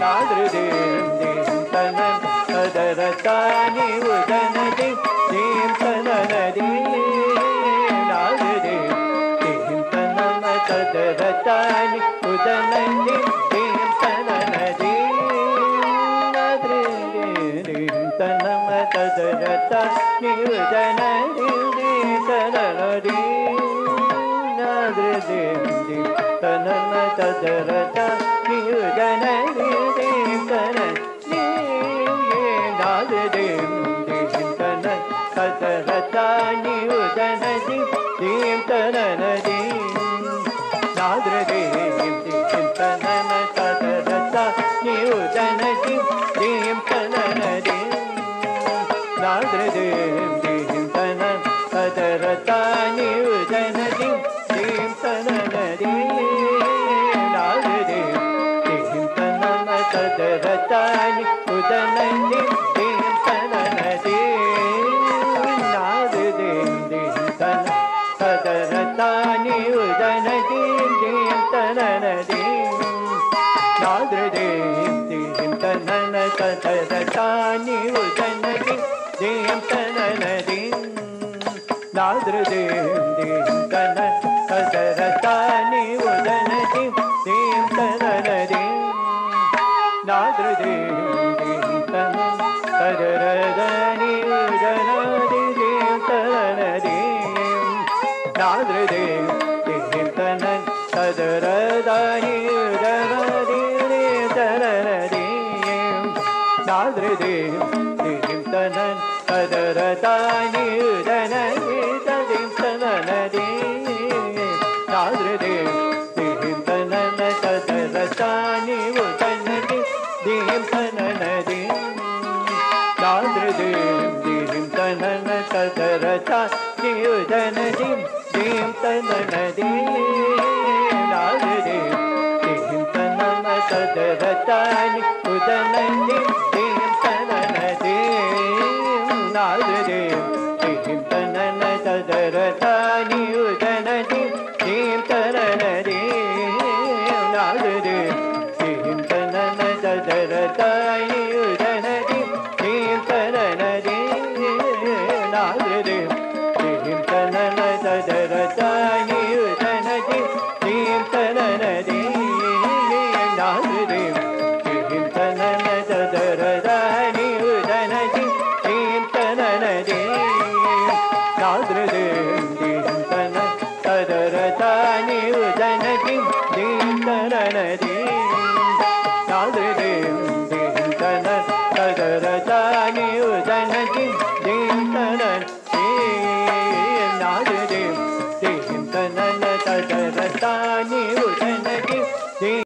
நாதிருதீம் theme தனன் ததரதானி உதனதி theme தனனதி நாதிருதீம் theme தனன ததரதானி உதனதி theme தனனதி நாதிருதீம் தனன ததரதானி உதனதி theme தனனதி நாதிருதீம் theme தனன ததரதானி உதனதி தீம் தனனதி நாதிருதீம் தீம் தனன ததரதானி உதனதி தீம் தனனதி நாதிருதீம் தீம் தனன ததரதானி உதனதி தீம் தனனதி நாதிருதீம் தீம் தனன ததரதானி உதனதி தீம் தனனதி நாதிருதீம் தீம் தனன ததரதானி உதனதி தீம் தனனதி நாதிருதீம் தீம் தனன ததரதானி உதனதி தீம் தனனதி நாதிருதீம் தீம் தனன ததரதானி உதனதி தீம் தனனதி நாதிருதீம் தீம் தனன ததரதானி உதனதி தீம் தனனதி நாதிருதீம் தீம் தனன ததரதானி உதனதி தீம் தனனதி நாதிருதீம் தீம் தனன ததரதானி உதனதி தீம் தனனதி நாதிருதீம் தீம் தனன ததரதானி உதனதி தீம் தனனதி நாதிருதீம் தீம் தனன ததரதானி உதனதி தீம் தனனதி நாதிருதீம் தீம் தனன ததரதானி உதனதி தீம் தனனதி நாதிருதீம் தீம் தனன ததரதானி உதனதி தீம் தனனதி நாதிருதீம் தீம் தனன ததரதானி உதனதி தீம் தனனதி நாதிருதீம் தீம் தனன ததரதானி உதனதி தீம் தனனதி நாதிருதீம் தீம் தனன ததரதானி உதனதி தீம் தனனதி நாதிருதீம் தீம் தனன ததரதானி உதனதி தீம் தனனதி நாதிருதீம் தீம் தனன ததரதானி உதனதி தீம் தனனதி